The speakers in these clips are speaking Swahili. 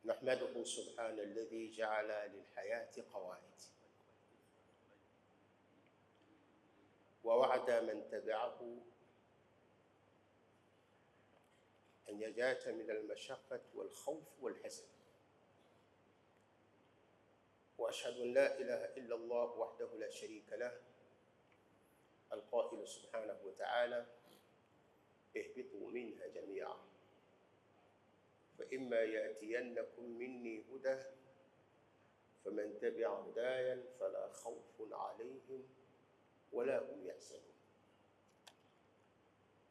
نحمده سبحانه الذي جعل للحياة قواعد ووعد من تبعه النجاة من المشقة والخوف والحزن. وأشهد أن لا إله إلا الله وحده لا شريك له القائل سبحانه وتعالى: اهبطوا منها جميعا فإما يأتينكم مني هدى فمن تبع هدايا فلا خوف عليهم ولا هم يحزنون.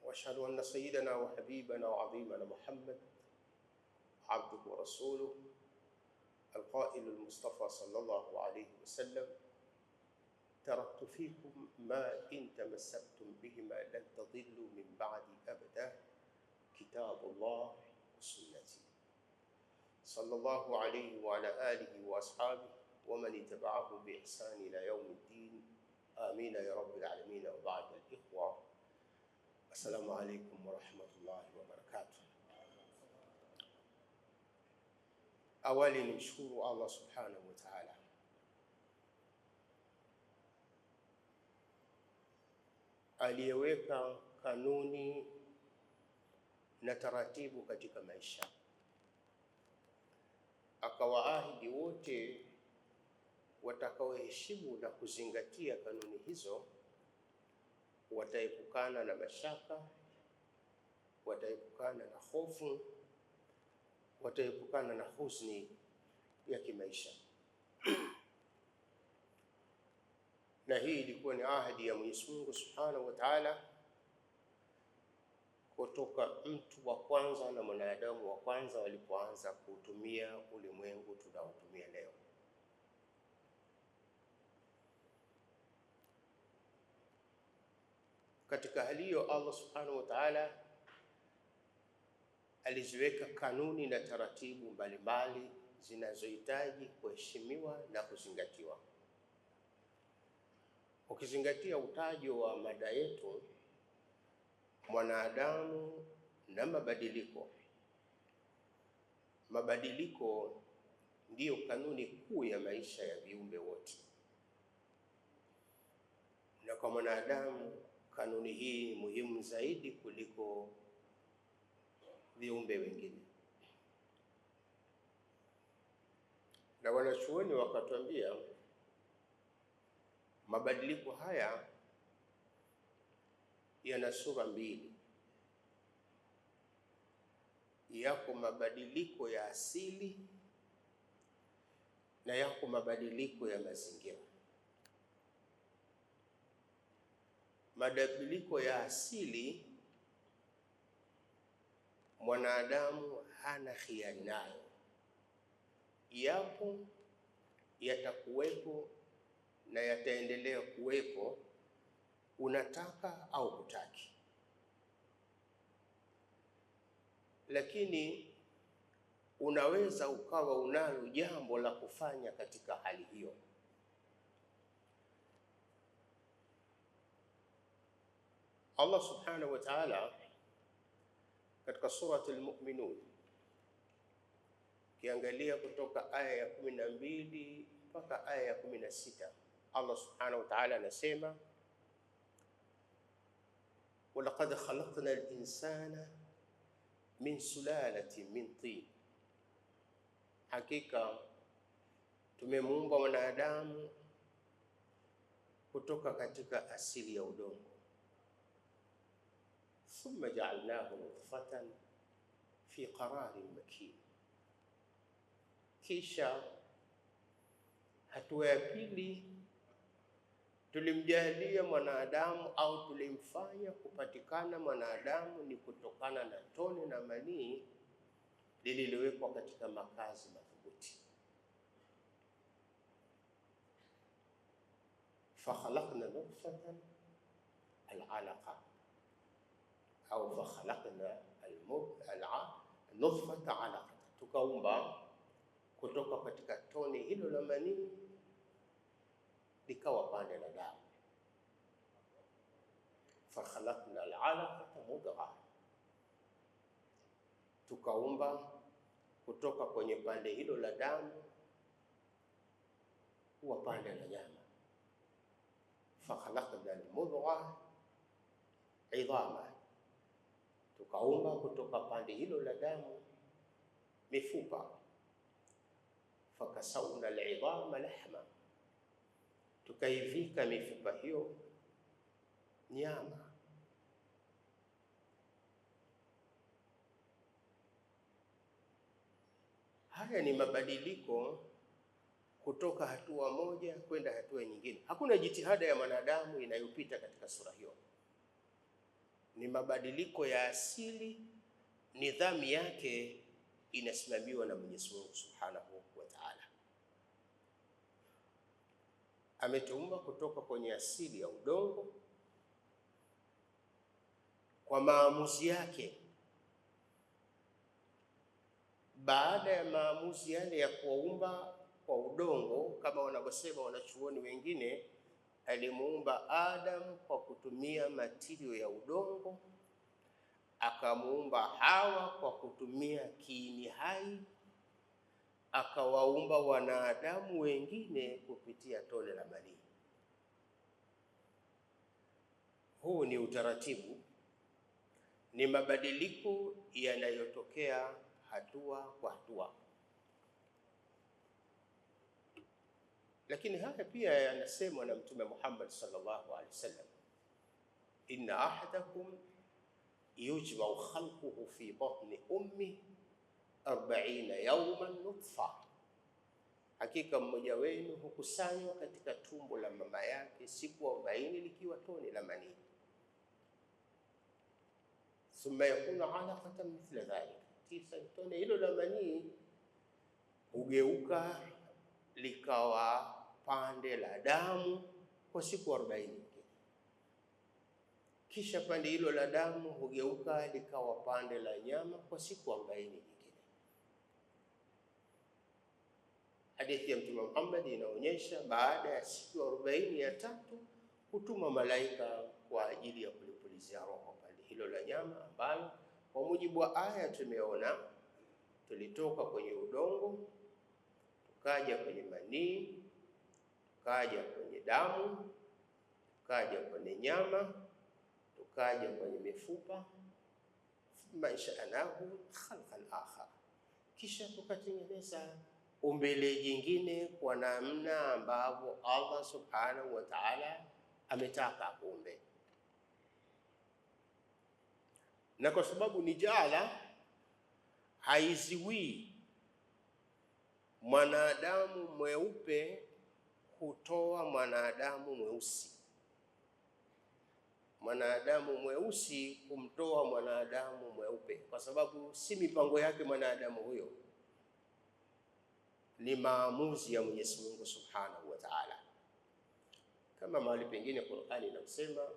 وأشهد أن سيدنا وحبيبنا وعظيمنا محمد عبده ورسوله القائل المصطفى صلى الله عليه وسلم: تركت فيكم ما إن تمسكتم بهما لن تضلوا من بعدي أبدا، كتاب الله وسنتي. صلى الله عليه وعلى آله وأصحابه ومن اتبعه بإحسان إلى يوم الدين، آمين يا رب العالمين. وبعد الإخوة، السلام عليكم ورحمة الله وبركاته. Awali nimshukuru Allah subhanahu wa ta'ala aliyeweka kanuni na taratibu katika maisha, akawaahidi wote watakaoheshimu na kuzingatia kanuni hizo wataepukana na mashaka, wataepukana na hofu, wataepukana na huzuni ya kimaisha. Na hii ilikuwa ni ahadi ya Mwenyezi Mungu Subhanahu wa Ta'ala kutoka mtu wa kwanza na mwanadamu wa kwanza walipoanza kuutumia ulimwengu tunaotumia leo. Katika hali hiyo, Allah Subhanahu wa Ta'ala aliziweka kanuni na taratibu mbalimbali zinazohitaji kuheshimiwa na kuzingatiwa. Ukizingatia utajo wa mada yetu, mwanadamu na mabadiliko. Mabadiliko ndiyo kanuni kuu ya maisha ya viumbe wote, na kwa mwanadamu kanuni hii muhimu zaidi kuliko viumbe wengine. Na wanachuoni wakatuambia mabadiliko haya yana sura mbili. Yako mabadiliko ya asili na yako mabadiliko ya mazingira. Mabadiliko ya asili mwanadamu hana khiari nayo, yapo, yatakuwepo na yataendelea kuwepo, unataka au hutaki. Lakini unaweza ukawa unalo jambo la kufanya katika hali hiyo. Allah Subhanahu wa Ta'ala katika surati Al-Mu'minun, kiangalia kutoka aya ya 12 mpaka aya ya 16, Allah Subhanahu wa Ta'ala anasema: walaqad khalaqna al-insana min sulalatin min tin, hakika tumemuumba mwanadamu kutoka katika asili ya udongo. Thumma ja'alnahu nutfatan fi qararin makin, kisha hatua ya pili tulimjalia mwanadamu au tulimfanya kupatikana mwanadamu ni kutokana na tone na manii lililowekwa katika makazi madhubuti. Fakhalaqna nutfatan al-alaqa au fakhalaqna al-nutfata alaqa, tukaumba kutoka katika tone hilo la manii likawa pande la damu. Fakhalaqna al-alaqata mudghah, tukaumba kutoka kwenye pande hilo la damu huwa pande la nyama. Fakhalaqna al-mudghah idhama, tukaumba kutoka pande hilo la damu mifupa. Fakasawna al-idhama lahma, tukaivika mifupa hiyo nyama. Haya ni mabadiliko kutoka hatua moja kwenda hatua nyingine. Hakuna jitihada ya mwanadamu inayopita katika sura hiyo. Ni mabadiliko ya asili, nidhamu yake inasimamiwa na Mwenyezi Mungu Subhanahu wa Ta'ala. Ametuumba kutoka kwenye asili ya udongo kwa maamuzi yake. Baada ya maamuzi yale ya kuumba kwa udongo, kama wanavyosema wanachuoni wengine, alimuumba Adam kwa kutumia matirio ya udongo, akamuumba Hawa kwa kutumia kiini hai, akawaumba wanadamu wengine kupitia tone la manii. Huu ni utaratibu, ni mabadiliko yanayotokea hatua kwa hatua. Lakini haya pia yanasemwa na Mtume Muhammad sallallahu alaihi wasallam, inna ahadakum yujma'u khalquhu fi batni ummi 40 yawman nutfa, hakika mmoja wenu hukusanywa katika tumbo la mama yake siku 40 likiwa tone la manii. Thumma yakunu alaqatan mithla dhalik, kisha tone hilo la manii hugeuka likawa pande la damu kwa siku 40. Kisha pande hilo la damu hugeuka likawa pande la nyama kwa siku 40 nyingine. Hadithi ya Mtume Muhammad inaonyesha baada ya siku 40 ya tatu hutuma malaika kwa ajili ya kulipulizia roho pande hilo la nyama, ambalo kwa mujibu wa aya tumeona tulitoka kwenye udongo, tukaja kwenye manii, tukaja kwenye damu, tukaja kwenye nyama, tukaja kwenye mifupa. Thumma insha'nahu khalqan akhar, kisha tukatengeneza umbile jingine kwa namna ambavyo Allah subhanahu wa ta'ala ametaka kuumbe. Na kwa sababu ni jaala, haiziwi mwanadamu mweupe kutoa mwanadamu mweusi, mwanadamu mweusi kumtoa mwanadamu mweupe, kwa sababu si mipango yake mwanadamu huyo, ni maamuzi ya Mwenyezi Mungu Subhanahu wa Ta'ala. Kama mahali pengine Qur'ani inasema,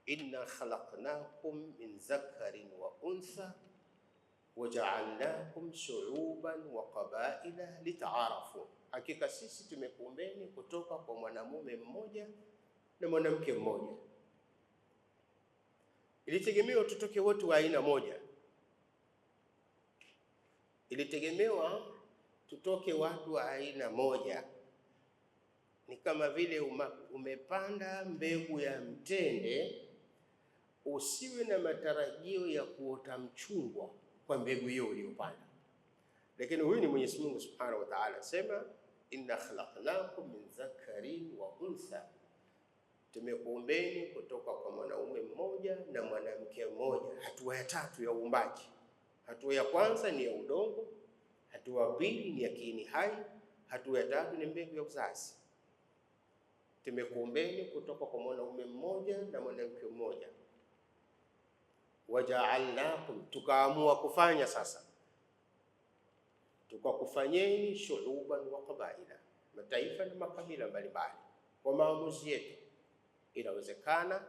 inna khalaqnakum min dhakarin wa untha waja'alnakum shu'uban wa qabaila lita'arafu, hakika sisi tumekuumbeni kutoka kwa mwanamume mmoja na mwanamke mmoja. Ilitegemewa tutoke wote wa aina moja, ilitegemewa tutoke watu wa aina moja. Ni kama vile umepanda mbegu ya mtende, usiwe na matarajio ya kuota mchungwa kwa mbegu hiyo uliyopanda. Lakini huyu ni Mwenyezi Mungu Subhanahu wa Ta'ala sema, inna khalaqnakum min dhakarin wa untha, tumekuumbeni kutoka kwa mwanaume mmoja na mwanamke mmoja. Hatua ya tatu ya uumbaji. Hatua ya kwanza ni ya udongo, hatua ya pili ni ya kiini hai, hatua ya tatu ni mbegu ya uzazi. Tumekuumbeni kutoka kwa mwanaume mmoja na mwanamke mmoja. Waja'alnakum, tukaamua kufanya sasa, tukakufanyeni shu'uban wa qabaila, mataifa na makabila mbalimbali. Kwa maamuzi yetu inawezekana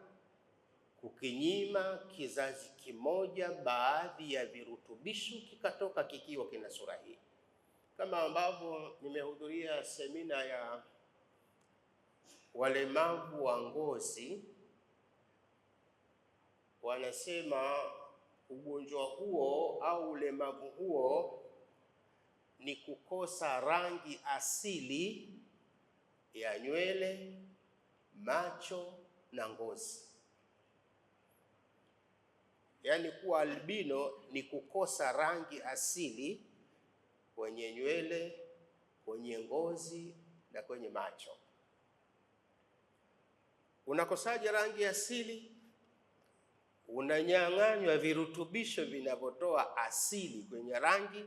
kukinyima kizazi kimoja baadhi ya virutubisho kikatoka kikiwa kina sura hii. Kama ambavyo nimehudhuria semina ya walemavu wa ngozi, wanasema ugonjwa huo au ulemavu huo ni kukosa rangi asili ya nywele, macho na ngozi. Yaani kuwa albino ni kukosa rangi asili kwenye nywele, kwenye ngozi na kwenye macho. Unakosaje rangi asili? Unanyang'anywa virutubisho vinavyotoa asili kwenye rangi,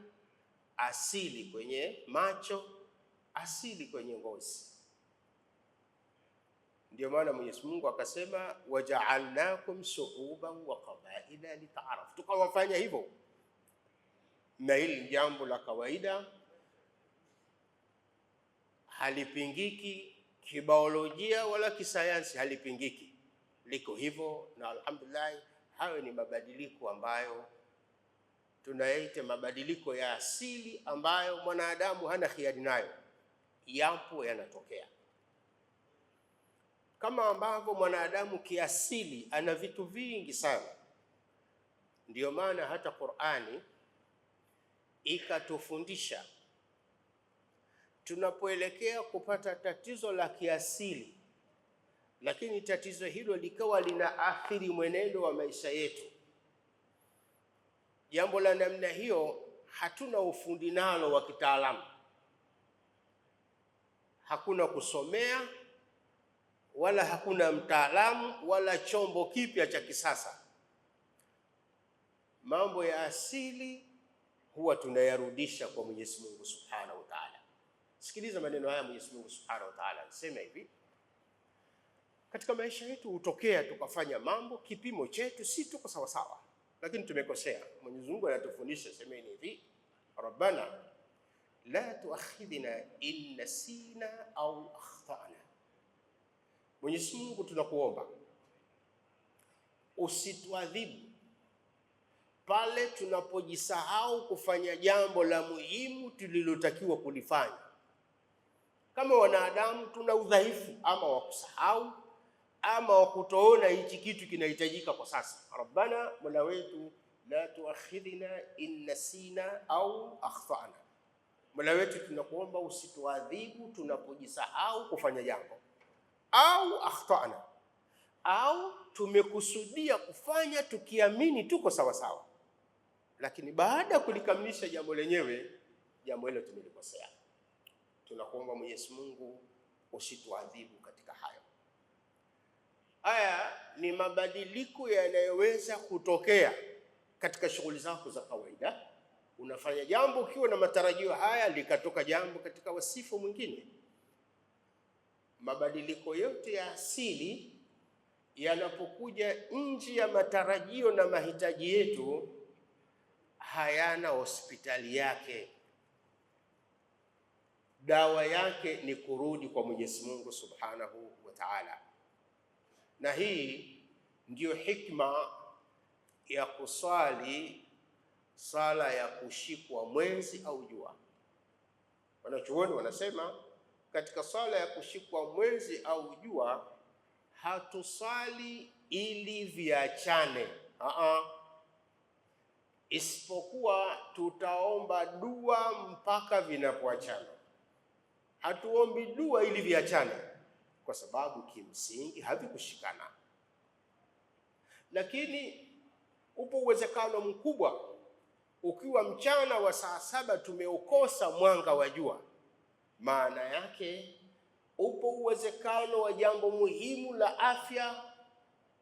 asili kwenye macho, asili kwenye ngozi. Ndio maana Mwenyezi Mungu akasema waja'alnakum shu'uban wa qabaila lita'arafu, tukawafanya hivyo. Na hili jambo la kawaida, halipingiki kibiolojia wala kisayansi, halipingiki, liko hivyo. Na alhamdulillah, hayo ni mabadiliko ambayo tunayaita mabadiliko ya asili, ambayo mwanadamu hana khiari nayo, yapo, yanatokea. Kama ambavyo mwanadamu kiasili ana vitu vingi sana, ndiyo maana hata Qur'ani ikatufundisha tunapoelekea kupata tatizo la kiasili, lakini tatizo hilo likawa linaathiri mwenendo wa maisha yetu, jambo la namna hiyo hatuna ufundi nalo wa kitaalamu, hakuna kusomea wala hakuna mtaalamu wala chombo kipya cha kisasa. Mambo ya asili huwa tunayarudisha kwa Mwenyezi Mungu Subhanahu wa Ta'ala. Sikiliza maneno haya, Mwenyezi Mungu Subhanahu wa Ta'ala anasema hivi: katika maisha yetu hutokea tukafanya mambo, kipimo chetu si tuko sawa sawa, lakini tumekosea. Mwenyezi Mungu anatufundisha, semeni hivi: Rabbana la tuakhidhna in nasina au akhtana. Mwenyezi Mungu, tunakuomba usituadhibu pale tunapojisahau kufanya jambo la muhimu tulilotakiwa kulifanya. Kama wanadamu tuna udhaifu ama wa kusahau ama wa kutoona hichi kitu kinahitajika kwa sasa. Rabbana, Mola wetu, la tuakhidhna in nasina au akhtana. Mola wetu, tunakuomba usituadhibu tunapojisahau kufanya jambo, au akhtana, au tumekusudia kufanya tukiamini tuko sawa sawa, lakini baada ya kulikamilisha jambo lenyewe, jambo hilo tumelikosea. Tunakuomba Mwenyezi Mungu usituadhibu katika hayo. Haya ni mabadiliko yanayoweza kutokea katika shughuli zako za kawaida. Unafanya jambo ukiwa na matarajio haya, likatoka jambo katika wasifu mwingine. Mabadiliko yote ya asili yanapokuja nje ya matarajio na mahitaji yetu, hayana hospitali yake. Dawa yake ni kurudi kwa Mwenyezi Mungu Subhanahu wa Ta'ala. Na hii ndiyo hikma ya kusali sala ya kushikwa mwezi au jua. Wanachuoni wanasema katika sala ya kushikwa mwezi au jua hatusali ili viachane, isipokuwa tutaomba dua mpaka vinapoachana. Hatuombi dua ili viachane, kwa sababu kimsingi havikushikana. Lakini upo uwezekano mkubwa, ukiwa mchana wa saa 7 tumeukosa mwanga wa jua, maana yake upo uwezekano wa jambo muhimu la afya,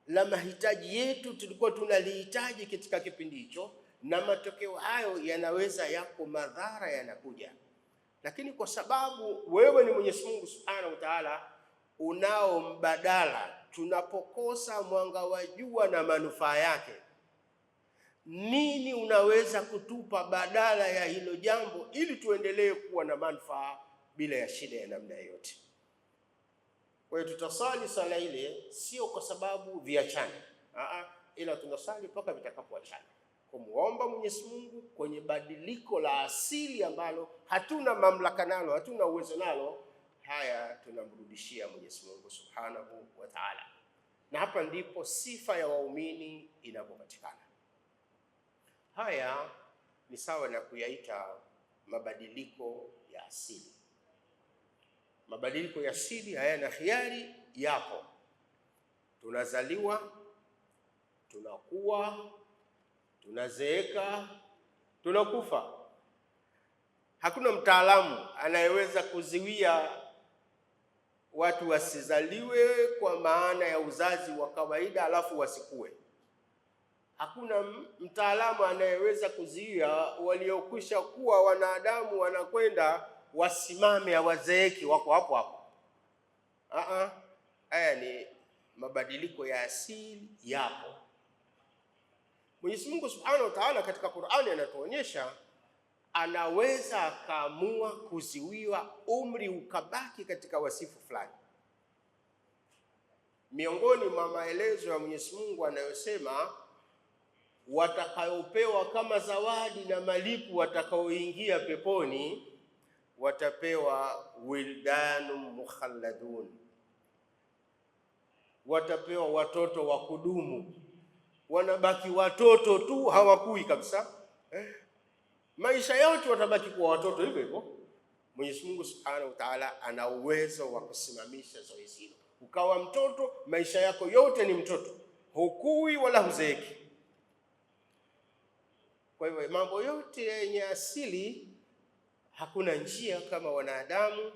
la mahitaji yetu tulikuwa tunalihitaji katika kipindi hicho, na matokeo hayo yanaweza yako madhara yanakuja. Lakini kwa sababu wewe ni Mwenyezi Mungu Subhanahu wa Ta'ala, unao mbadala. Tunapokosa mwanga wa jua na manufaa yake, nini unaweza kutupa badala ya hilo jambo, ili tuendelee kuwa na manufaa bila ya shida ya namna yoyote? Kwa hiyo tutasali sala ile sio kwa sababu viachane, ila tunasali mpaka vitakapoachana, kumuomba Mwenyezi Mungu kwenye badiliko la asili ambalo hatuna mamlaka nalo, hatuna uwezo nalo. Haya tunamrudishia Mwenyezi Mungu Subhanahu wa Ta'ala, na hapa ndipo sifa ya waumini inapopatikana. Haya ni sawa na kuyaita mabadiliko ya asili. Mabadiliko ya asili hayana khiari, yapo. Tunazaliwa, tunakuwa, tunazeeka, tunakufa. Hakuna mtaalamu anayeweza kuziwia watu wasizaliwe kwa maana ya uzazi wa kawaida alafu wasikue. Hakuna mtaalamu anayeweza kuzuia waliokwisha kuwa wanadamu wanakwenda wasimame hawazeeki, wako hapo hapo. Haya ni mabadiliko ya asili, yapo. Mwenyezi Mungu Subhanahu wa Ta'ala katika Qur'ani anatuonyesha anaweza akaamua kuziwiwa umri ukabaki katika wasifu fulani. Miongoni mwa maelezo ya Mwenyezi Mungu anayosema watakayopewa kama zawadi na malipo watakaoingia peponi, watapewa wildanun mukhalladun, watapewa watoto wa kudumu. Wanabaki watoto tu, hawakui kabisa. Maisha yote watabaki kuwa watoto hivyo hivyo. Mwenyezi Mungu Subhanahu wa Ta'ala ana uwezo wa kusimamisha zoezi hilo. Ukawa mtoto, maisha yako yote ni mtoto, hukui wala huzeeki. Kwa hivyo mambo yote yenye asili, hakuna njia kama wanadamu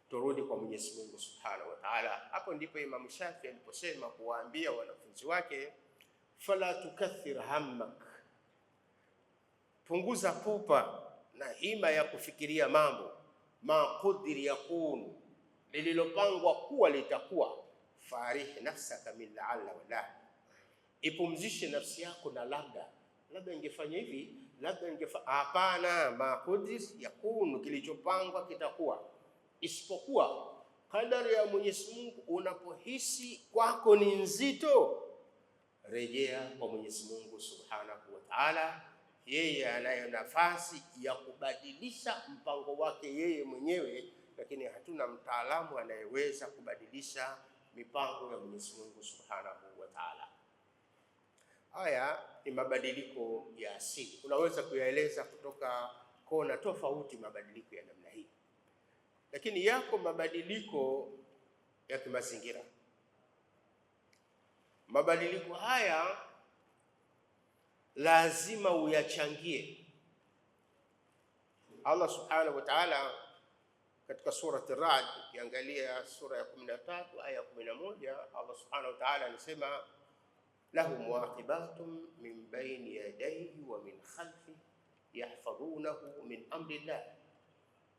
turudi kwa Mwenyezi Mungu Subhanahu wa Ta'ala. Hapo ndipo Imam Shafi aliposema kuwaambia wanafunzi wake, fala tukathir hammak, punguza pupa na hima ya kufikiria mambo. Ma qudri yakun, lililopangwa kuwa litakuwa. Farih nafsaka min la'alla wala, ipumzishe nafsi yako na labda ingefanya hivi, labda ingefanya. Hapana, ma qudri yakun, kilichopangwa kitakuwa. Isipokuwa kadari ya Mwenyezi Mungu unapohisi kwako ni nzito, rejea kwa Mwenyezi Mungu Subhanahu wa Ta'ala. Yeye anayo nafasi ya kubadilisha mpango wake yeye mwenyewe, lakini hatuna mtaalamu anayeweza kubadilisha mipango ya Mwenyezi Mungu Subhanahu wa Ta'ala. Haya ni mabadiliko ya asili. Unaweza kuyaeleza kutoka kona tofauti mabadiliko ya namna hii, lakini yako mabadiliko ya kimazingira. Mabadiliko haya lazima uyachangie. Allah Subhanahu wa Ta'ala katika surati Ar-Ra'd, ukiangalia sura ya 13 aya 11, Allah Subhanahu wa Ta'ala anasema lahu muaqibatun min bayni yadayhi wa min khalfihi yahfazunahu min amrillah.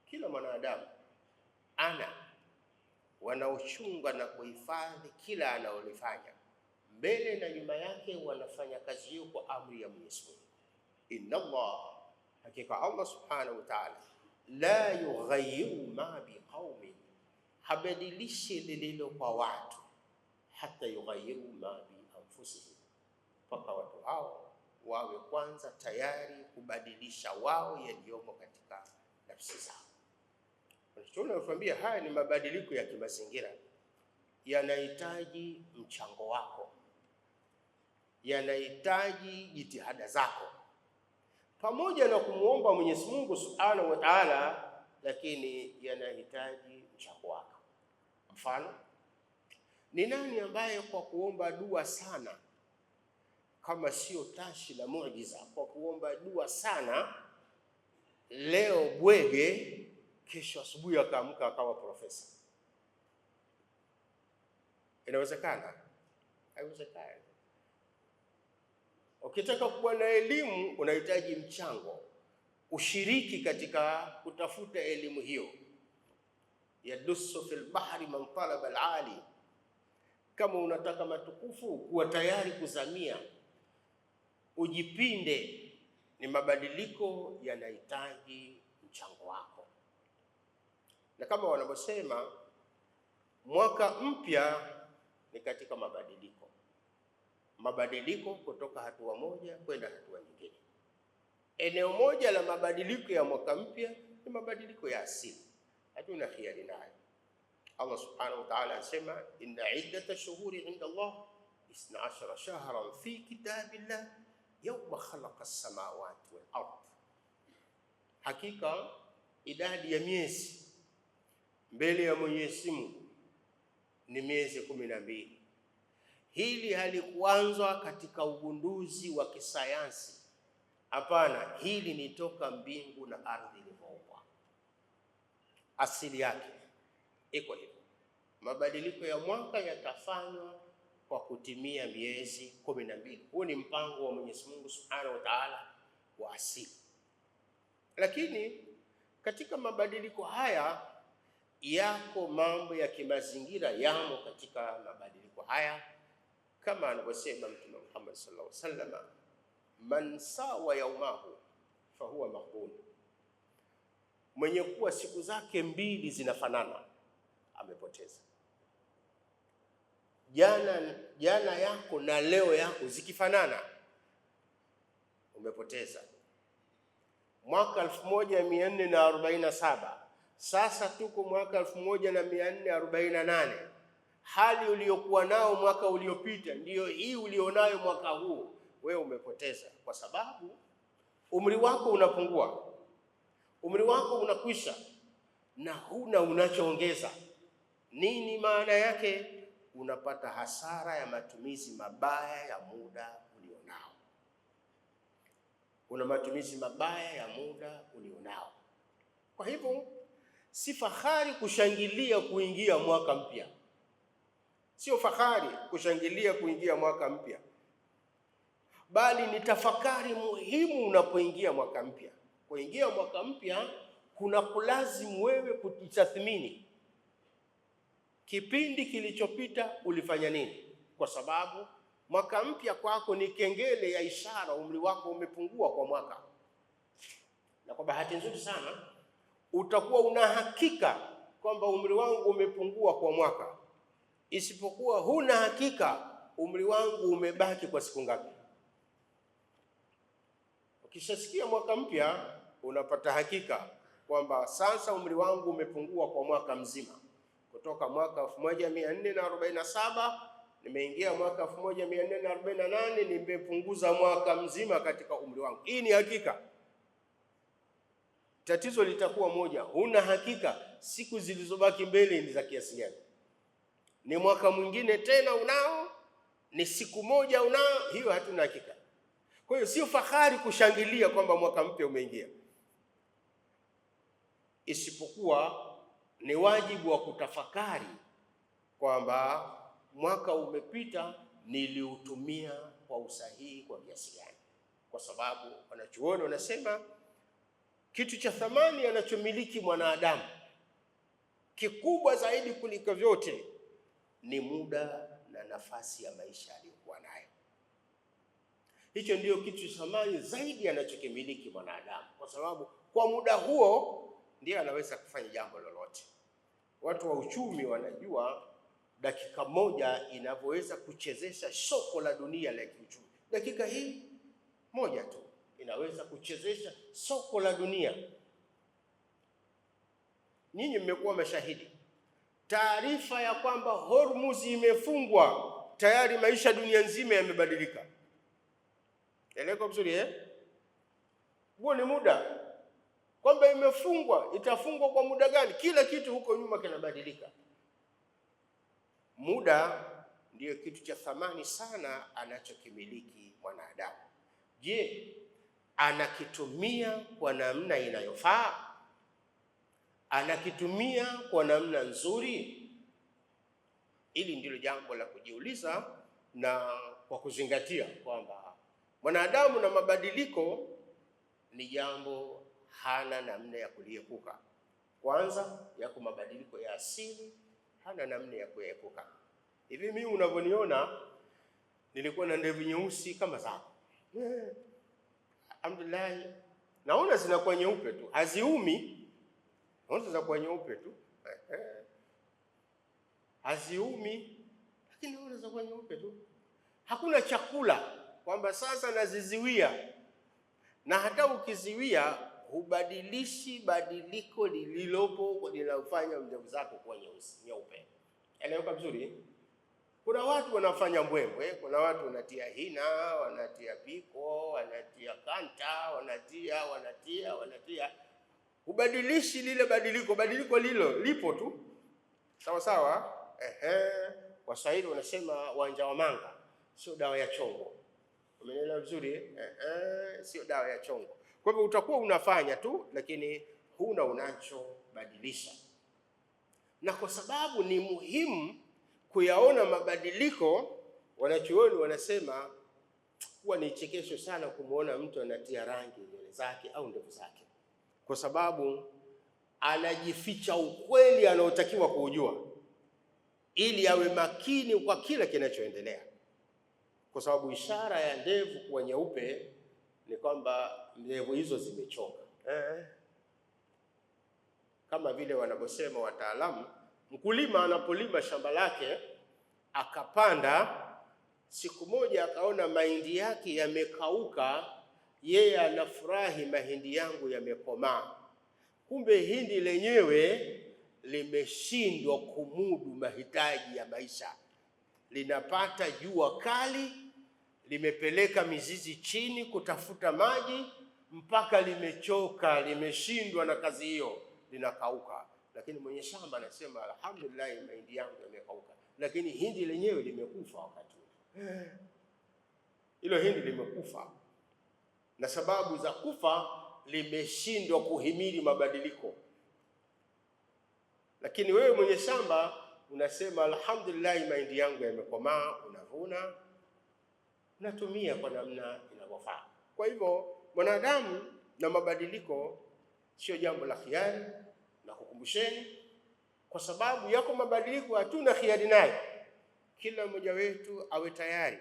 Kila mwanadamu ana wanaochunga na kuhifadhi kila anaolifanya, mbele na nyuma yake wanafanya kazi hiyo kwa amri ya Mwenyezi Mungu. Inna Allah, hakika Allah Subhanahu wa Ta'ala, la yughayyiru ma biqaumin, habadilishi lililo kwa watu, hata yughayyiru ma bi anfusihim, mpaka watu hao wawe kwanza tayari kubadilisha wao yaliyomo katika nafsi zao. Tunatuambia haya ni mabadiliko ya kimazingira, yanahitaji mchango wako, yanahitaji jitihada zako, pamoja na kumuomba Mwenyezi Mungu Subhanahu wa Ta'ala, lakini yanahitaji mchango wako. Mfano, ni nani ambaye kwa kuomba dua sana, kama sio tashi la muujiza, kwa kuomba dua sana leo bwege, kesho asubuhi akaamka akawa profesa? Inawezekana? Haiwezekani. Ukitaka kuwa na elimu unahitaji mchango, ushiriki katika kutafuta elimu hiyo. Yadussu fil bahri man talaba al-ali, kama unataka matukufu kuwa tayari kuzamia, ujipinde. Ni mabadiliko yanahitaji mchango wako, na kama wanavyosema mwaka mpya ni katika mabadiliko kutoka hatua moja kwenda hatua nyingine. Eneo moja la mabadiliko ya mwaka mpya ni mabadiliko ya asili, hatuna khiari nayo. Allah Subhanahu wa Ta'ala anasema inna iddata shuhuri inda Allah 12 shahran fi kitabillah yawma khalaqa as-samawati wal ard. Hakika idadi ya miezi mbele ya Mwenyezi Mungu ni miezi 12. Hili halikuanzwa katika ugunduzi wa kisayansi. Hapana, hili ni toka mbingu na ardhi ilipoumbwa. Asili yake iko hivyo. Mabadiliko ya mwaka yatafanywa kwa kutimia miezi 12. Huu ni mpango wa Mwenyezi Mungu Subhanahu wa Ta'ala wa asili. Lakini katika mabadiliko haya yako mambo ya kimazingira yamo katika mabadiliko haya, kama anavyosema Mtume Muhammad sallallahu alaihi wasallam, man sawa yaumahu fahuwa maghbun, mwenye kuwa siku zake mbili zinafanana amepoteza. Jana yako na leo yako zikifanana umepoteza. Mwaka 1447 sasa tuko mwaka 1448. Hali uliyokuwa nao mwaka uliopita ndiyo hii ulionayo mwaka huu, wewe umepoteza, kwa sababu umri wako unapungua, umri wako unakwisha na huna unachoongeza. Nini maana yake? Unapata hasara ya matumizi mabaya ya muda ulionao. Una matumizi mabaya ya muda ulionao. Kwa hivyo si fahari kushangilia kuingia mwaka mpya. Sio fahari kushangilia kuingia mwaka mpya, bali ni tafakari muhimu unapoingia mwaka mpya. Kuingia mwaka mpya kuna kulazimu wewe kujitathmini kipindi kilichopita ulifanya nini, kwa sababu mwaka mpya kwako ni kengele ya ishara umri wako umepungua kwa mwaka. Na kwa bahati nzuri sana utakuwa una hakika kwamba umri wangu umepungua kwa mwaka, isipokuwa huna hakika umri wangu umebaki kwa siku ngapi. Ukishasikia mwaka mpya unapata hakika kwamba sasa umri wangu umepungua kwa mwaka mzima. Kutoka mwaka 1447 nimeingia mwaka 1448, nimepunguza mwaka mzima katika umri wangu. Hii ni hakika. Tatizo litakuwa moja, huna hakika siku zilizobaki mbele ni za kiasi gani. Ni mwaka mwingine tena unao, ni siku moja unao, hiyo hatuna hakika. Kwa hiyo sio fahari kushangilia kwamba mwaka mpya umeingia, isipokuwa ni wajibu wa kutafakari kwamba mwaka umepita niliutumia kwa usahihi kwa kiasi gani. Kwa sababu wanachuoni wanasema kitu cha thamani anachomiliki mwanadamu kikubwa zaidi kuliko vyote ni muda na nafasi ya maisha aliyokuwa nayo. Hicho ndio kitu cha thamani zaidi anachokimiliki mwanadamu, kwa sababu kwa muda huo ndiye anaweza kufanya jambo lolote. Watu wa uchumi wanajua dakika moja inavyoweza kuchezesha soko la dunia la kiuchumi. Dakika hii moja tu inaweza kuchezesha soko la dunia. Nyinyi mmekuwa mashahidi. Taarifa ya kwamba Hormuz imefungwa, tayari maisha dunia nzima yamebadilika. Eleko vizuri huo ni muda. Kwamba imefungwa, itafungwa kwa muda gani? Kila kitu huko nyuma kinabadilika. Muda ndiyo kitu cha thamani sana anachokimiliki mwanadamu. Je, anakitumia kwa namna inayofaa? Anakitumia kwa namna nzuri? Hili ndilo jambo la kujiuliza, na kwa kuzingatia kwamba mwanadamu na mabadiliko ni jambo hana namna ya kuliepuka. Kwanza yako mabadiliko ya asili, hana namna ya kuepuka. Hivi mimi unavyoniona nilikuwa na ndevu nyeusi kama zako. Alhamdulillah, naona zinakuwa nyeupe tu, haziumi. Naona zinakuwa nyeupe tu, haziumi, lakini naona zinakuwa nyeupe tu. Hakuna chakula kwamba sasa naziziwia, na hata ukiziwia hubadilishi badiliko lililopo linalofanya ndevu zako kuwa nyeupe. Eleweka vizuri? Kuna watu wanafanya mbwembwe, kuna watu wanatia hina, wanatia piko, wanatia kanta, wanatia. Ubadilishi lile badiliko lilo lipo tu, sawa sawa. Waswahili wanasema wanja wa manga sio dawa ya chongo. Umeelewa vizuri? Sio dawa ya chongo. Kwa hivyo utakuwa unafanya tu, lakini huna unachobadilisha. Na kwa sababu ni muhimu kuyaona mabadiliko, wanachuoni wanasema huwa ni chekesho sana kumuona mtu anatia rangi nywele zake au ndevu zake, kwa sababu anajificha ukweli anaotakiwa kuujua ili awe makini kwa kila kinachoendelea. Kwa sababu ishara ya ndevu kuwa nyeupe ni kwamba ndevu hizo zimechoka. Kama vile wanavyosema wataalamu, mkulima anapolima shamba lake akapanda, siku moja akaona mahindi yake yamekauka, yeye anafurahi, mahindi yangu yamekomaa. Kumbe hindi lenyewe limeshindwa kumudu mahitaji ya maisha, linapata jua kali, limepeleka mizizi chini kutafuta maji mpaka limechoka, limeshindwa na kazi hiyo, linakauka. Lakini mwenye shamba anasema alhamdulillah, mahindi yangu yamekauka, lakini hindi lenyewe limekufa wakati ule. Hilo hindi limekufa, na sababu za kufa limeshindwa kuhimili mabadiliko. Lakini wewe mwenye shamba unasema alhamdulillah, mahindi yangu yamekomaa, unavuna, unatumia kwa namna inavyofaa. Kwa hivyo mwanadamu na mabadiliko sio jambo la khiari, na kukumbusheni, kwa sababu yako mabadiliko hatuna khiari nayo. Kila mmoja wetu awe tayari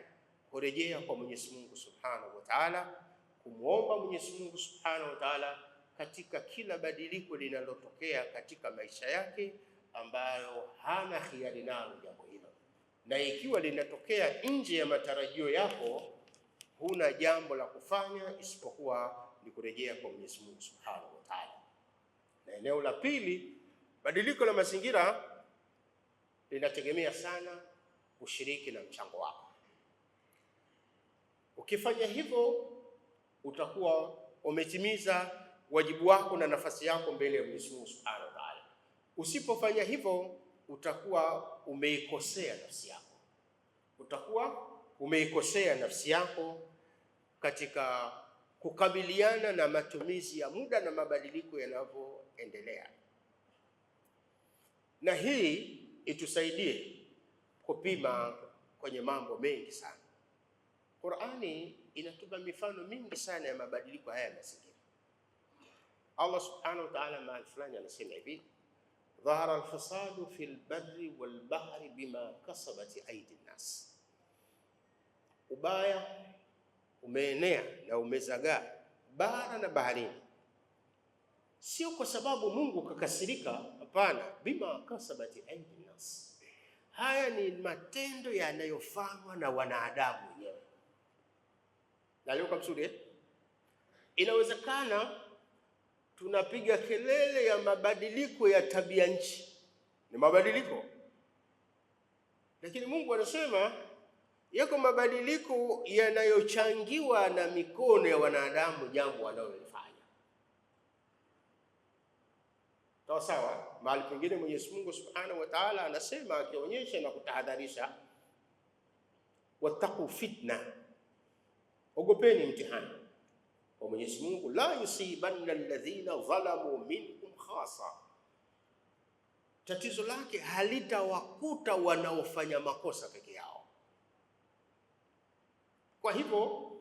kurejea kwa Mwenyezi Mungu Subhanahu wa Ta'ala, kumwomba Mwenyezi Mungu Subhanahu wa Ta'ala katika kila badiliko linalotokea katika maisha yake ambayo hana khiari nalo jambo hilo. Na ikiwa linatokea nje ya matarajio yako, huna jambo la kufanya isipokuwa ni kurejea kwa Mwenyezi Mungu Subhanahu wa Ta'ala. Na eneo la pili, badiliko la mazingira linategemea sana ushiriki na mchango wako. Ukifanya hivyo utakuwa umetimiza wajibu wako na nafasi yako mbele ya Mwenyezi Mungu Subhanahu wa Ta'ala. Usipofanya hivyo utakuwa umeikosea nafsi yako. Utakuwa umeikosea nafsi yako katika kukabiliana na matumizi ya muda na mabadiliko yanavyoendelea. Na hii itusaidie kupima kwenye mambo mengi sana. Qur'ani inatupa mifano mingi sana ya mabadiliko haya ya mazingira. Allah Subhanahu wa Ta'ala mahali fulani anasema hivi: dhahara al-fasadu fil barri wal bahri bima kasabat aidi nas. Ubaya umeenea na umezagaa bara na baharini, sio kwa sababu Mungu kakasirika, hapana, bima kasabat aidi nas. Haya ni matendo yanayofanywa na wanadamu wenyewe. Na leo kamsudi, inawezekana tunapiga kelele ya mabadiliko ya tabia nchi, ni mabadiliko, lakini Mungu anasema yako mabadiliko yanayochangiwa na mikono ya wanadamu, jambo wanalolifanya. Sawa sawa. Mahali pengine Mwenyezi Mungu Subhanahu wa Ta'ala anasema, akionyesha na kutahadharisha, wattaqu fitna, ogopeni mtihani wa Mwenyezi Mungu, la yusibanna alladhina zalamu minkum khasa. Tatizo lake halitawakuta wanaofanya makosa peke yao. Kwa hivyo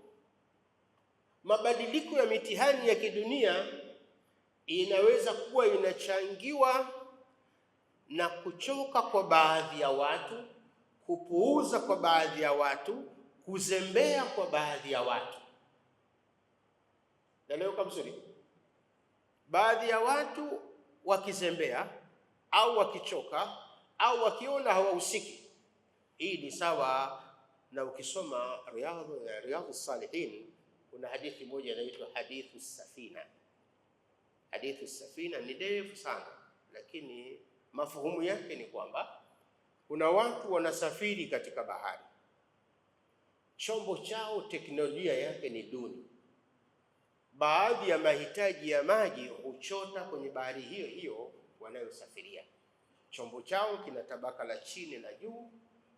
mabadiliko ya mitihani ya kidunia inaweza kuwa inachangiwa na kuchoka kwa baadhi ya watu, kupuuza kwa baadhi ya watu, kuzembea kwa baadhi ya watu. Na leo kabisa baadhi ya watu wakizembea au wakichoka au wakiona hawahusiki, hii ni sawa na ukisoma Riyadhus Salihin, kuna hadithi moja inaitwa hadithu safina. Hadithu safina ni ndefu sana, lakini mafuhumu yake ni kwamba kuna watu wanasafiri katika bahari, chombo chao teknolojia yake ni duni, baadhi ya mahitaji ya maji huchota kwenye bahari hiyo hiyo wanayosafiria. Chombo chao kina tabaka la chini na juu.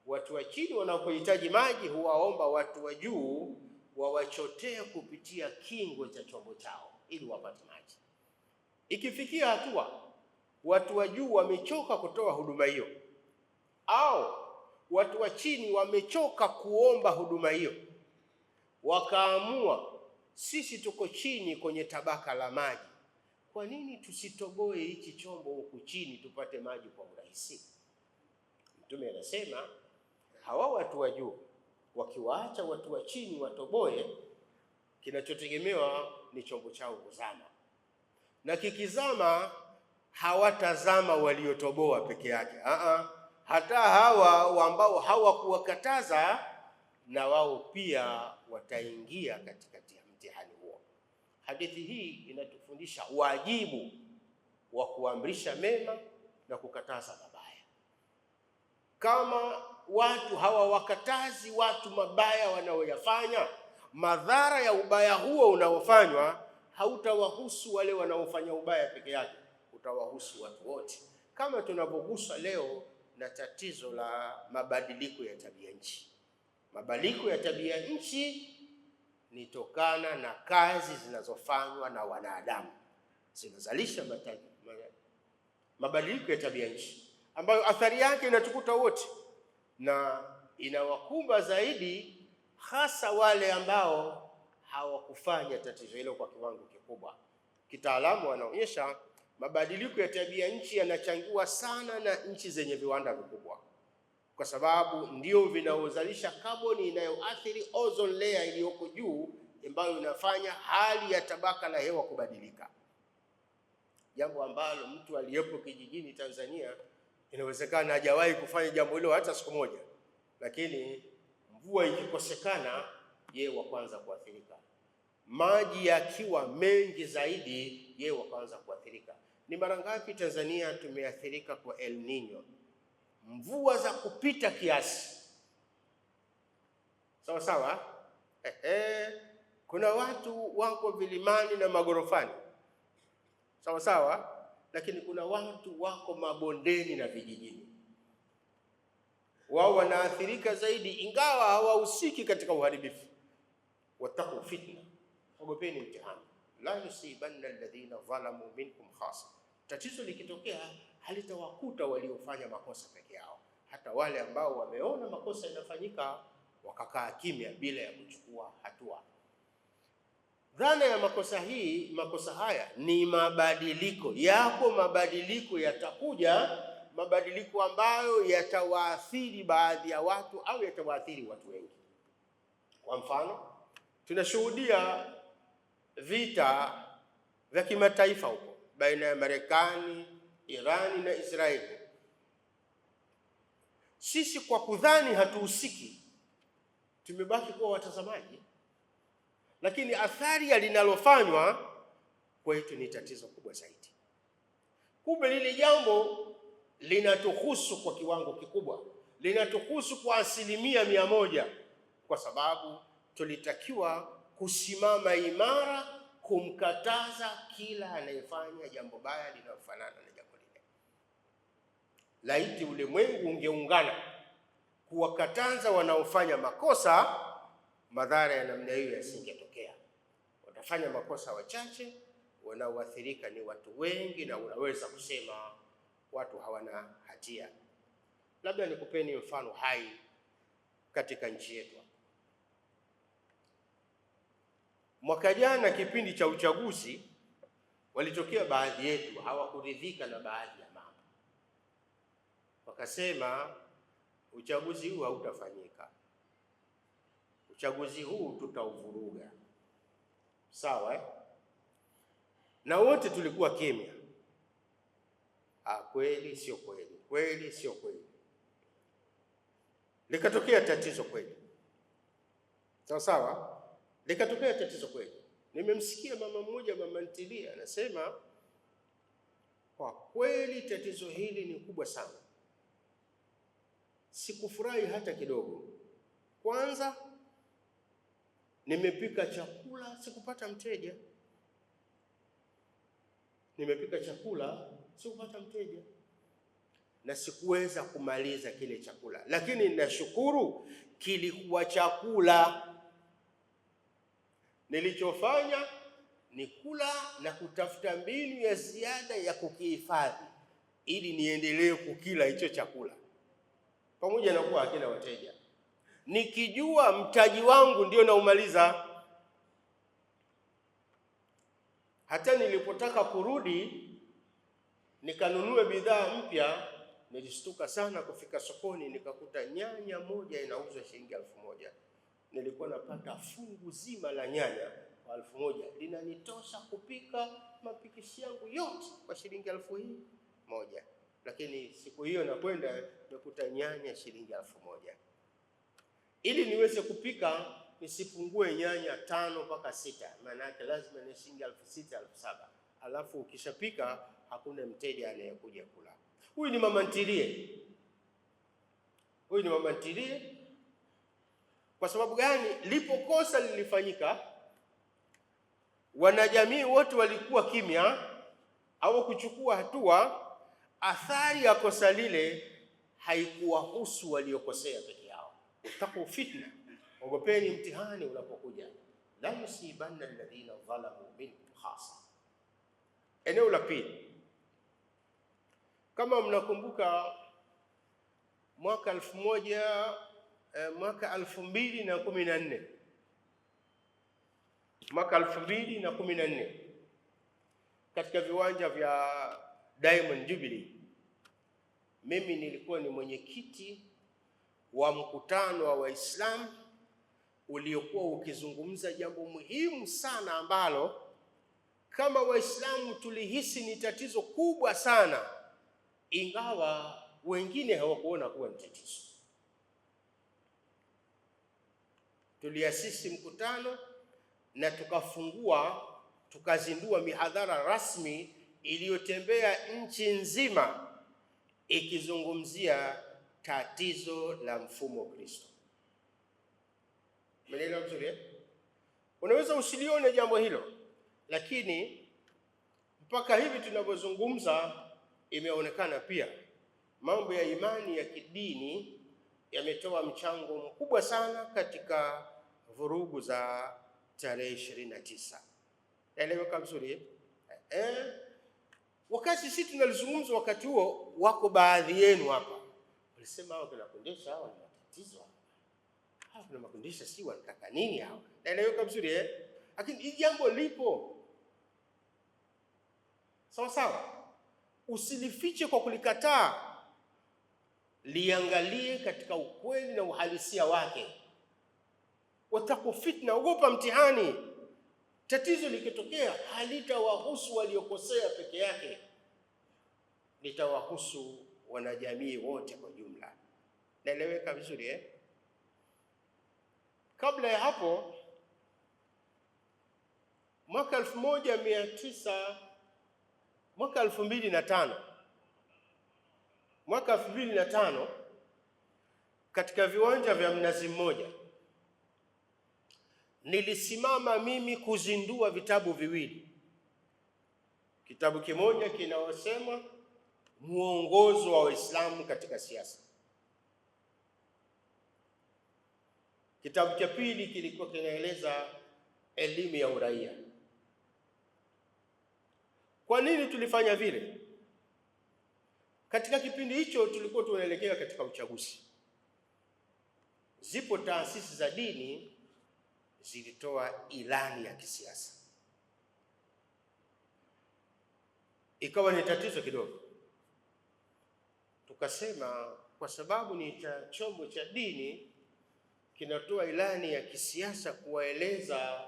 Watu wa chini wanapohitaji maji huwaomba watu wa juu wawachotee kupitia kingo cha chombo chao ili wapate maji. Ikifikia hatua watu wa juu wamechoka kutoa huduma hiyo, au watu wa chini wamechoka kuomba huduma hiyo, wakaamua sisi tuko chini kwenye tabaka la maji, kwa nini tusitoboe hichi chombo huku chini tupate maji kwa urahisi? Mtume anasema hawa watu wa juu wakiwaacha watu wa chini watoboe, kinachotegemewa ni chombo chao kuzama, na kikizama hawatazama waliotoboa peke yake. Hata hawa ambao hawakuwakataza na wao pia wataingia katikati ya mtihani huo. Hadithi hii inatufundisha wajibu wa kuamrisha mema na kukataza mabaya. Kama watu hawawakatazi watu mabaya wanaoyafanya, madhara ya ubaya huo unaofanywa hautawahusu wale wanaofanya ubaya peke yake, utawahusu watu wote, kama tunavyoguswa leo na tatizo la mabadiliko ya tabia nchi. Mabadiliko ya tabia nchi ni tokana na kazi zinazofanywa na wanadamu, zinazalisha mabadiliko ya tabia nchi ambayo athari yake inatukuta wote na inawakumba zaidi hasa wale ambao hawakufanya tatizo hilo kwa kiwango kikubwa. Kitaalamu wanaonyesha mabadiliko ya tabia nchi yanachangiwa sana na nchi zenye viwanda vikubwa, kwa sababu ndio vinaozalisha kaboni inayoathiri ozone layer iliyoko juu, ambayo inafanya hali ya tabaka la hewa kubadilika, jambo ambalo mtu aliyepo kijijini Tanzania inawezekana hajawahi kufanya jambo hilo hata siku moja, lakini mvua ikikosekana yeye wa kwanza kuathirika. Maji yakiwa mengi zaidi yeye wa kwanza kuathirika. Ni mara ngapi Tanzania tumeathirika kwa El Nino, mvua za kupita kiasi? Sawa sawa. Kuna watu wako vilimani na magorofani, sawa sawa, lakini kuna watu wako mabondeni na vijijini. Wao wanaathirika zaidi, ingawa hawahusiki katika uharibifu. Wattaqu fitna, ogopeni mtihani, la yusibanna alladhina zalamu minkum khasa. Tatizo likitokea halitawakuta waliofanya makosa peke yao, hata wale ambao wameona makosa yanafanyika wakakaa kimya bila ya kuchukua hatua. Dhana ya makosa haya ni mabadiliko. Yapo mabadiliko yatakuja, mabadiliko ambayo yatawaathiri baadhi ya watu au yatawaathiri watu wengi. Kwa mfano, tunashuhudia vita vya kimataifa huko baina ya Marekani, Irani na Israeli. Sisi kwa kudhani hatuhusiki, tumebaki kuwa watazamaji, lakini athari ya linalofanywa kwetu ni tatizo kubwa zaidi. Kumbe lile jambo linatuhusu kwa kiwango kikubwa, linatuhusu kwa 100%, kwa sababu tulitakiwa kusimama imara kumkataza kila anayefanya jambo baya linalofanana na jambo lile. Laiti ulimwengu ungeungana kuwakataza wanaofanya makosa, madhara ya namna hiyo yasingetokea. Watafanya makosa wachache, wanaoathirika ni watu wengi, na unaweza kusema watu hawana hatia. Labda nikupeni mfano hai katika nchi yetu. Mwaka jana kipindi cha uchaguzi, walitokea baadhi yetu hawakuridhika na baadhi ya mambo, wakasema uchaguzi huu hautafanyika, uchaguzi huu tutauvuruga. Sawa, na wote tulikuwa kimya. Kweli sio kweli, kweli sio kweli. Likatokea tatizo kweli, sawa sawa, likatokea tatizo kweli. Nimemsikia mama mmoja, mama ntilia, anasema kwa kweli tatizo hili ni kubwa sana. Sikufurahi hata kidogo. Kwanza nimepika chakula sikupata mteja, nimepika chakula sikupata mteja na sikuweza kumaliza kile chakula, lakini ninashukuru kilikuwa chakula. Nilichofanya ni kula na kutafuta mbinu ya ziada ya kukihifadhi ili niendelee kukila hicho chakula, pamoja na kuwa hakina wateja, nikijua mtaji wangu ndio naumaliza. Hata nilipotaka kurudi nikanunue bidhaa mpya, nilishtuka sana kufika sokoni nikakuta nyanya moja inauzwa shilingi 1000. Nilikuwa napata fungu zima la nyanya kwa 1000, linanitosha kupika mapikishi yangu yote kwa shilingi 1000. Lakini siku hiyo nakwenda nakuta nyanya shilingi 1000. Ili niweze kupika nisipungue nyanya 5 mpaka 6, maana yake lazima ni shilingi 6000 7000. Alafu ukishapika hakuna mteja anayekuja kula. Huyu ni mama ntilie. Huyu ni mama ntilie. Kwa sababu gani? Lipo kosa lilifanyika, wanajamii wote walikuwa kimya au kuchukua hatua. Athari ya kosa lile haikuwahusu waliokosea peke yao. Utaku fitna, ogopeni mtihani unapokuja. La yusibanna alladhina dhalamu minkum khasa. Eneo la pili, kama mnakumbuka mwaka 2014, mwaka 2014 katika viwanja vya Diamond Jubilee, mimi nilikuwa ni mwenyekiti wa mkutano wa Waislamu uliokuwa ukizungumza jambo muhimu sana ambalo kama Waislamu tulihisi ni tatizo kubwa sana, ingawa wengine hawakuona kuwa ni tatizo. Tuliasisi mkutano na tukazindua mihadhara rasmi iliyotembea nchi nzima ikizungumzia tatizo la mfumo Kristo. Umeelewa vizuri? Unaweza usilione jambo hilo, lakini mpaka hivi tunavyozungumza imeonekana pia mambo ya imani ya kidini yametoa mchango mkubwa sana katika vurugu za tarehe 29. Eleweka vizuri? Wakati sisi tunalizungumza wakati huo, wako baadhi yenu hapa walisema hao tunakundisha hao ni matatizo. Hao tunakundisha si wanataka nini hao? Eleweka vizuri? Lakini hili jambo lipo. Sawa sawa. Usilifiche kwa kulikataa. Liangalie katika ukweli na uhalisia wake. Wataku fitna, ogopa mtihani. Tatizo likitokea halitawahusu waliokosea peke yake, litawahusu wanajamii wote kwa jumla. Naeleweka vizuri Kabla ya hapo mwaka 2005 katika viwanja vya Mnazi Mmoja nilisimama mimi kuzindua vitabu viwili. Kitabu kimoja kinaosema mwongozo wa Waislamu katika siasa. Kitabu cha pili kilikuwa kinaeleza elimu ya uraia. Kwa nini tulifanya vile? Katika kipindi hicho tulikuwa tunaelekea katika uchaguzi. Zipo taasisi za dini zilitoa ilani ya kisiasa. Ikawa ni tatizo kidogo. Tukasema kwa sababu ni chombo cha dini kinatoa ilani ya kisiasa kuwaeleza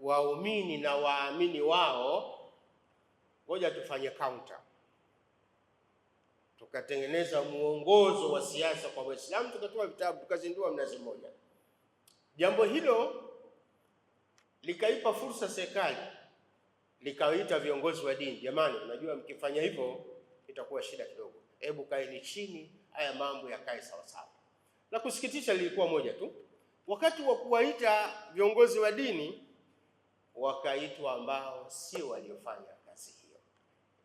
waumini na waamini wao, ngoja tufanye counter. Tukatengeneza muongozo wa siasa kwa Waislamu, tukatoa vitabu, tukazindua Mnazi Mmoja. Jambo hilo likaipa fursa serikali, likawaita viongozi wa dini, jamani, unajua mkifanya hivyo itakuwa shida kidogo, hebu kaeni chini, haya mambo yakae sawa sawa. La kusikitisha lilikuwa moja tu, wakati wa kuwaita viongozi wa dini wakaitwa ambao sio waliofanya kazi hiyo.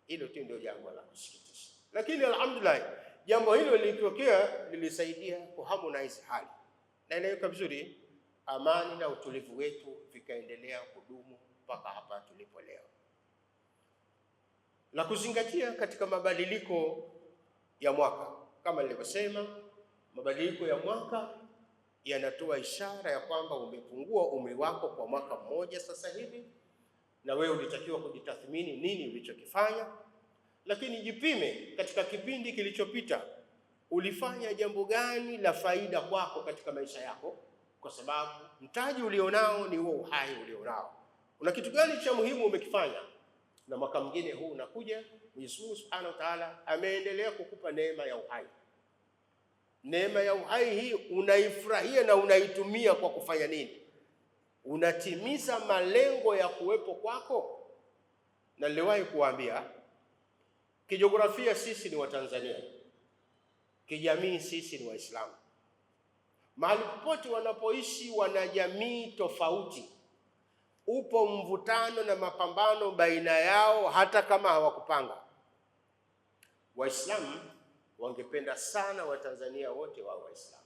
Hilo tu ndio jambo la kusikitisha, lakini alhamdulillah jambo hilo lilitokea, lilisaidia kuharmonize hali, na inaeleweka vizuri, amani na utulivu wetu vikaendelea kudumu mpaka hapa tulipo leo. La kuzingatia katika mabadiliko ya mwaka, kama nilivyosema, mabadiliko ya mwaka yanatoa ishara ya kwamba umepungua umri wako kwa mwaka mmoja sasa hivi, na wewe ulitakiwa kujitathmini nini ulichokifanya. Lakini jipime katika kipindi kilichopita, ulifanya jambo gani la faida kwako katika maisha yako, kwa sababu mtaji ulionao ni huo uhai ulionao. Una kitu gani cha muhimu umekifanya? Na mwaka mwingine huu unakuja, Mwenyezi Mungu Subhanahu wa Ta'ala ameendelea kukupa neema ya uhai. Neema ya uhai hii unaifurahia na unaitumia kwa kufanya nini? Unatimiza malengo ya kuwepo kwako? Na niliwahi kuambia, kijiografia sisi ni Watanzania, kijamii sisi ni Waislamu. Mahali popote wanapoishi wanajamii tofauti, upo mvutano na mapambano baina yao hata kama hawakupanga. Waislamu wangependa sana Watanzania wote wawe Waislamu.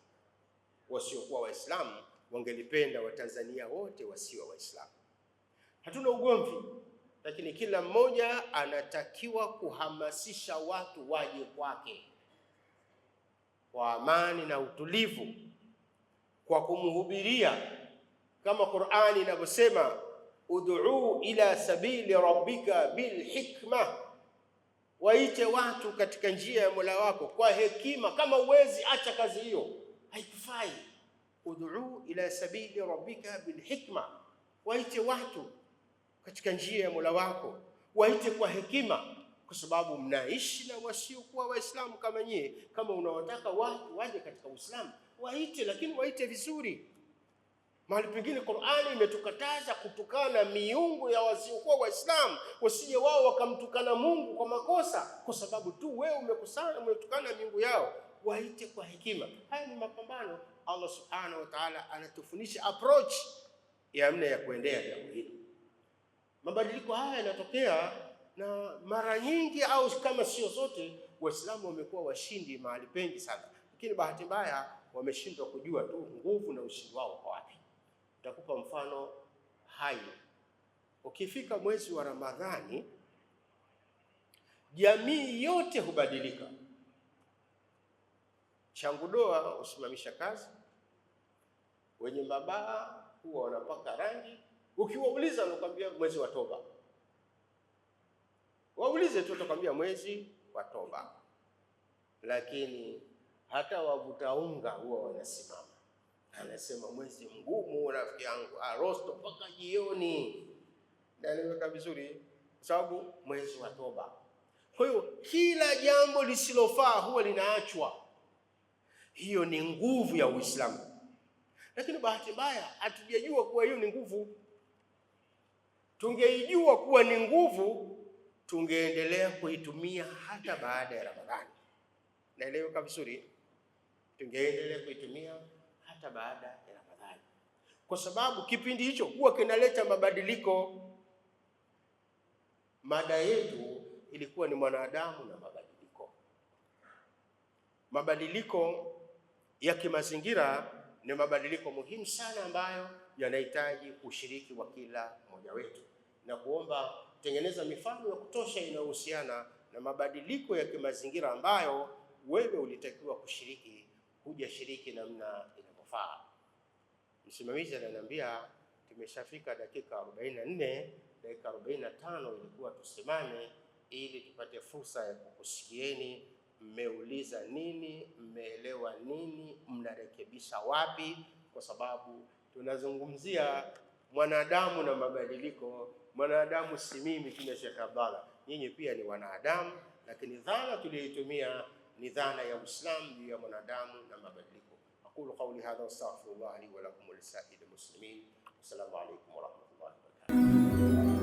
Wasiokuwa Waislamu wangelipenda Watanzania wote wasio Waislamu. Hatuna ugomvi, lakini kila mmoja anatakiwa kuhamasisha watu waje kwake kwa amani na utulivu, kwa kumhubiria kama Qur'ani inavyosema, ud'u ila sabili rabbika bil hikma, waite watu katika njia ya Mola wako kwa hekima. Kama uwezi, acha kazi hiyo, haikufai. Ud'u ila sabili rabbika bil hikma, waite watu katika njia ya Mola wako, waite kwa hekima, kwa sababu mnaishi na wasiokuwa Waislamu kama nyie. Kama unawataka watu waje katika Uislamu, waite, lakini waite vizuri. Mahali pengine Qur'ani imetukataza kutukana miungu ya wasiokuwa Waislamu, wasije wao wakamtukana Mungu kwa makosa kwa sababu tu wewe umetukana miungu yao. Waite kwa hekima. Haya ni mapambano. Allah Subhanahu wa Ta'ala anatufundisha approach ya namna ya kuendea jambo hili. Mabadiliko haya yanatokea, na mara nyingi au kama sio zote, Waislamu wamekuwa washindi mahali pengi sana, lakini bahati mbaya wameshindwa kujua tu nguvu na ushindi wao kwa wapi. Nitakupa mfano hai. Ukifika mwezi wa Ramadhani, jamii yote hubadilika. Changudoa usimamisha kazi, wenye mabaa huwa wanapaka rangi. Ukiwauliza wanakuambia mwezi wa toba. Waulize tu watakwambia mwezi wa toba. Lakini hata wavuta unga huwa wanasimama, anasema mwezi mgumu rafiki yangu, arosto mpaka jioni. Naeleweka vizuri, kwa sababu mwezi wa toba. Kwa hiyo kila jambo lisilofaa huwa linaachwa. Hiyo ni nguvu ya Uislamu, lakini bahati mbaya hatujajua kuwa hiyo ni nguvu. Tungeijua kuwa ni nguvu, tungeendelea kuitumia hata baada ya Ramadhani. Naeleweka vizuri, tungeendelea kuitumia hata baada ya Ramadhani, kwa sababu kipindi hicho huwa kinaleta mabadiliko. Mada yetu ilikuwa ni mwanadamu na mabadiliko. Mabadiliko ya kimazingira ni mabadiliko muhimu sana ambayo yanahitaji ushiriki wa kila mmoja wetu, na kuomba tengeneza mifano ya kutosha inayohusiana na mabadiliko ya kimazingira ambayo wewe ulitakiwa kushiriki, hujashiriki namna inavyofaa. Msimamizi ananiambia tumeshafika dakika 44, dakika 45 ilikuwa tusimame ili tupate fursa ya kukusikieni. Mmeuliza nini? Mmeelewa nini? Mnarekebisha wapi? Kwa sababu tunazungumzia mwanadamu na mabadiliko. Mwanadamu si mimi kina Sheikh Abdallah, nyinyi pia ni wanadamu, lakini dhana tuliyoitumia ni dhana ya Uislamu juu ya mwanadamu na mabadiliko. Aqulu qawli hadha wa astaghfirullah li wa lakum wa lisa'il muslimin. Assalamu alaykum wa rahmatullahi wa barakatuh.